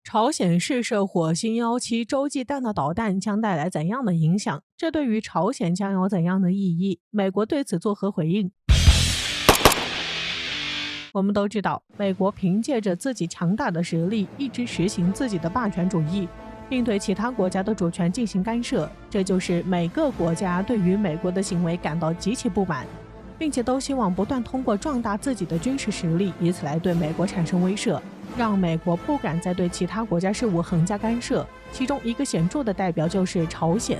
朝鲜试射火星17洲际弹道导弹将带来怎样的影响？这对于朝鲜将有怎样的意义？美国对此作何回应？我们都知道，美国凭借着自己强大的实力，一直实行自己的霸权主义，并对其他国家的主权进行干涉。这就是每个国家对于美国的行为感到极其不满，并且都希望不断通过壮大自己的军事实力，以此来对美国产生威慑，让美国不敢再对其他国家事务横加干涉。其中一个显著的代表就是朝鲜。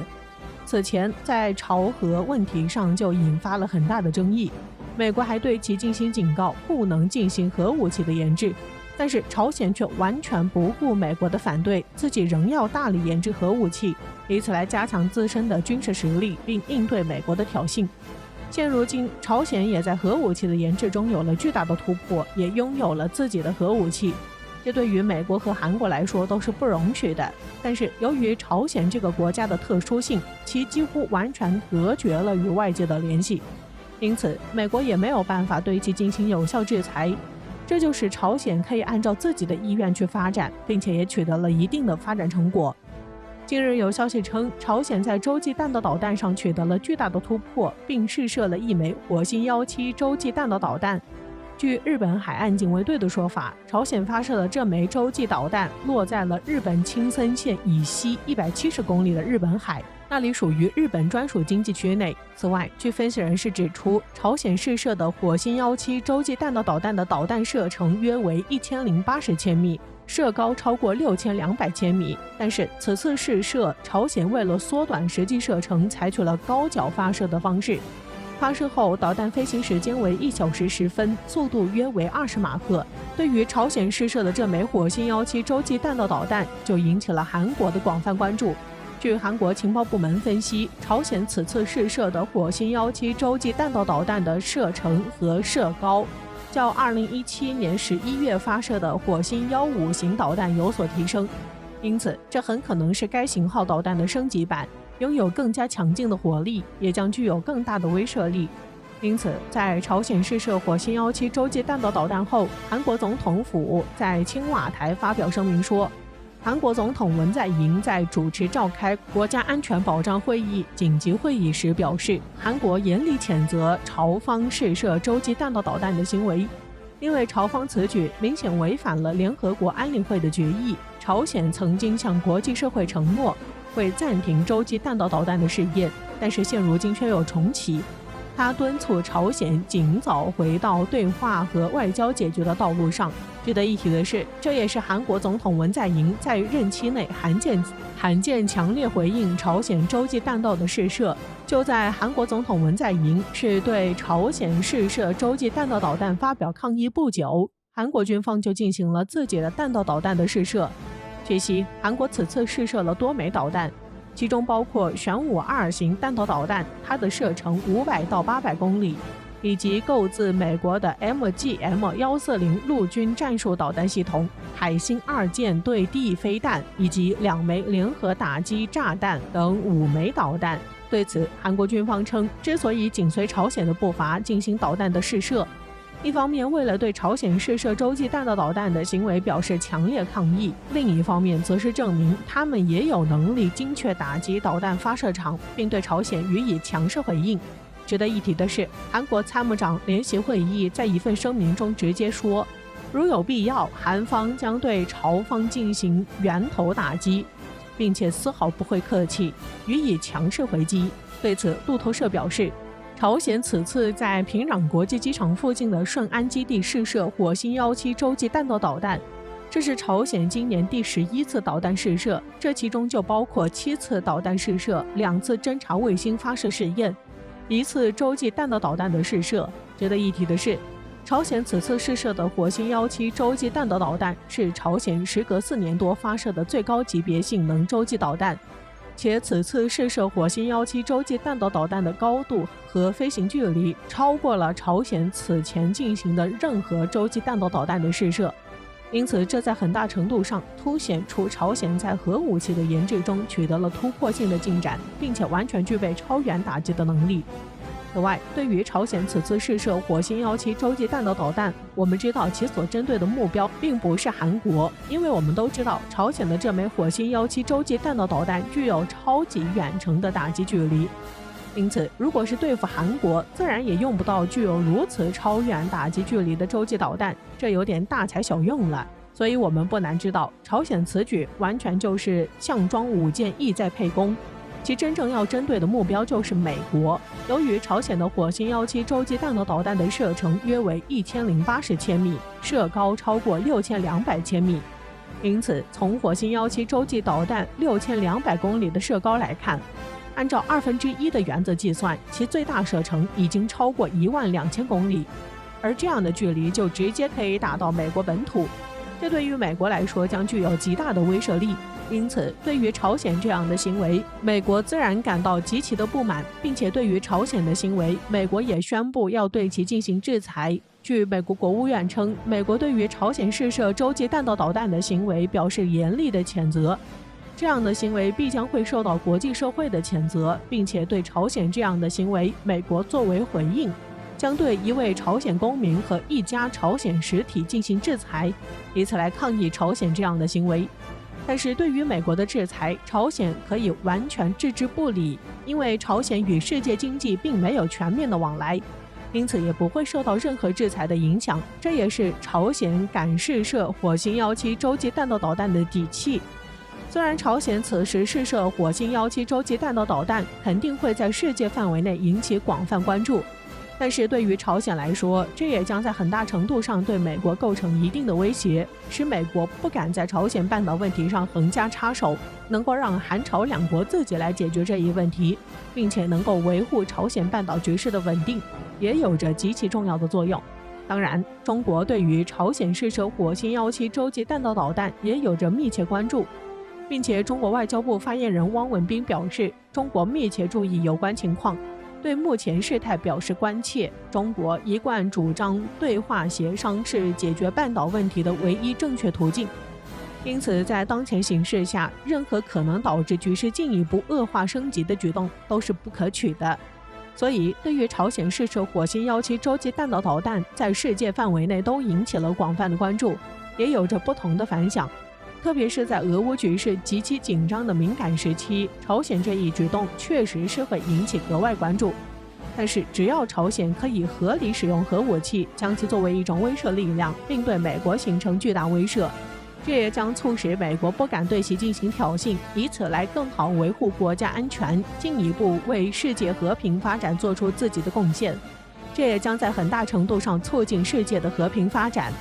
此前在朝核问题上就引发了很大的争议，美国还对其进行警告，不能进行核武器的研制，但是朝鲜却完全不顾美国的反对，自己仍要大力研制核武器，以此来加强自身的军事实力，并应对美国的挑衅。现如今，朝鲜也在核武器的研制中有了巨大的突破，也拥有了自己的核武器，这对于美国和韩国来说都是不容许的。但是由于朝鲜这个国家的特殊性，其几乎完全隔绝了与外界的联系，因此美国也没有办法对其进行有效制裁，这就使朝鲜可以按照自己的意愿去发展，并且也取得了一定的发展成果。近日有消息称，朝鲜在洲际弹道导弹上取得了巨大的突破，并试射了一枚火星17洲际弹道导弹。据日本海岸警卫队的说法，朝鲜发射的这枚洲际导弹落在了日本青森县以西170公里的日本海，那里属于日本专属经济区内。此外，据分析人士指出，朝鲜试射的火星17洲际弹道导弹的导弹射程约为1080千米，射高超过6200千米。但是此次试射，朝鲜为了缩短实际射程，采取了高角发射的方式。发射后，导弹飞行时间为1小时10分，速度约为20马赫。对于朝鲜试射的这枚火星17洲际弹道导弹，就引起了韩国的广泛关注。据韩国情报部门分析，朝鲜此次试射的火星17洲际弹道导弹的射程和射高，较2017年11月发射的火星15型导弹有所提升，因此这很可能是该型号导弹的升级版，拥有更加强劲的火力，也将具有更大的威慑力。因此，在朝鲜试射火星17洲际弹道导弹后，韩国总统府在青瓦台发表声明说，韩国总统文在寅在主持召开国家安全保障会议紧急会议时表示，韩国严厉谴责朝方试射洲际弹道导弹的行为，因为朝方此举明显违反了联合国安理会的决议。朝鲜曾经向国际社会承诺会暂停洲际弹道导弹的试验，但是现如今却又重启。他敦促朝鲜尽早回到对话和外交解决的道路上。值得一提的是，这也是韩国总统文在寅在任期内罕见强烈回应朝鲜洲际弹道的试射。就在韩国总统文在寅是对朝鲜试射洲际弹道导弹发表抗议不久，韩国军方就进行了自己的弹道导弹的试射。据悉，韩国此次试射了多枚导弹，其中包括玄武2型弹道导弹，它的射程500到800公里，以及购自美国的 MGM-140陆军战术导弹系统、海星2舰对地飞弹，以及2枚联合打击炸弹等5枚导弹。对此，韩国军方称，之所以紧随朝鲜的步伐进行导弹的试射，一方面为了对朝鲜试射洲际弹道导弹的行为表示强烈抗议，另一方面则是证明他们也有能力精确打击导弹发射场，并对朝鲜予以强势回应。值得一提的是，韩国参谋长联席会议在一份声明中直接说，如有必要，韩方将对朝方进行源头打击，并且丝毫不会客气，予以强势回击。对此，路透社表示，朝鲜此次在平壤国际机场附近的顺安基地试射火星17洲际弹道导弹，这是朝鲜今年第11次导弹试射，这其中就包括7次导弹试射、2次侦察卫星发射试验、1次洲际弹道导弹的试射。值得一提的是，朝鲜此次试射的火星17洲际弹道导弹是朝鲜时隔4年多发射的最高级别性能洲际导弹，且此次试射火星17洲际弹道导弹的高度和飞行距离超过了朝鲜此前进行的任何洲际弹道导弹的试射，因此这在很大程度上凸显出朝鲜在核武器的研制中取得了突破性的进展，并且完全具备超远打击的能力。此外，对于朝鲜此次试射火星17洲际弹道导弹，我们知道其所针对的目标并不是韩国，因为我们都知道朝鲜的这枚火星17洲际弹道导弹具有超级远程的打击距离。因此，如果是对付韩国，自然也用不到具有如此超远打击距离的洲际导弹，这有点大材小用了。所以我们不难知道，朝鲜此举完全就是项庄舞剑，意在沛公。其真正要针对的目标就是美国。由于朝鲜的火星17洲际弹道导弹的射程约为1080千米，射高超过6200千米，因此从火星17洲际导弹6200公里的射高来看，按照1/2的原则计算，其最大射程已经超过12000公里，而这样的距离就直接可以打到美国本土，这对于美国来说将具有极大的威慑力。因此，对于朝鲜这样的行为，美国自然感到极其的不满，并且对于朝鲜的行为，美国也宣布要对其进行制裁。据美国国务院称，美国对于朝鲜试射洲际弹道导弹的行为表示严厉的谴责，这样的行为必将会受到国际社会的谴责，并且对朝鲜这样的行为，美国作为回应，将对一位朝鲜公民和一家朝鲜实体进行制裁，以此来抗议朝鲜这样的行为。但是对于美国的制裁，朝鲜可以完全置之不理，因为朝鲜与世界经济并没有全面的往来，因此也不会受到任何制裁的影响。这也是朝鲜敢试射火星17洲际弹道导弹的底气。虽然朝鲜此时试射火星17洲际弹道导弹肯定会在世界范围内引起广泛关注，但是对于朝鲜来说，这也将在很大程度上对美国构成一定的威胁，使美国不敢在朝鲜半岛问题上横加插手，能够让韩朝两国自己来解决这一问题，并且能够维护朝鲜半岛局势的稳定，也有着极其重要的作用。当然，中国对于朝鲜试射火星17洲际弹道导弹也有着密切关注，并且中国外交部发言人汪文斌表示，中国密切注意有关情况，对目前事态表示关切。中国一贯主张对话协商是解决半岛问题的唯一正确途径，因此在当前形势下，任何可能导致局势进一步恶化升级的举动都是不可取的。所以，对于朝鲜试射火星17洲际弹道导弹，在世界范围内都引起了广泛的关注，也有着不同的反响。特别是在俄乌局势极其紧张的敏感时期，朝鲜这一举动确实是会引起格外关注。但是，只要朝鲜可以合理使用核武器，将其作为一种威慑力量，并对美国形成巨大威慑，这也将促使美国不敢对其进行挑衅，以此来更好维护国家安全，进一步为世界和平发展做出自己的贡献。这也将在很大程度上促进世界的和平发展。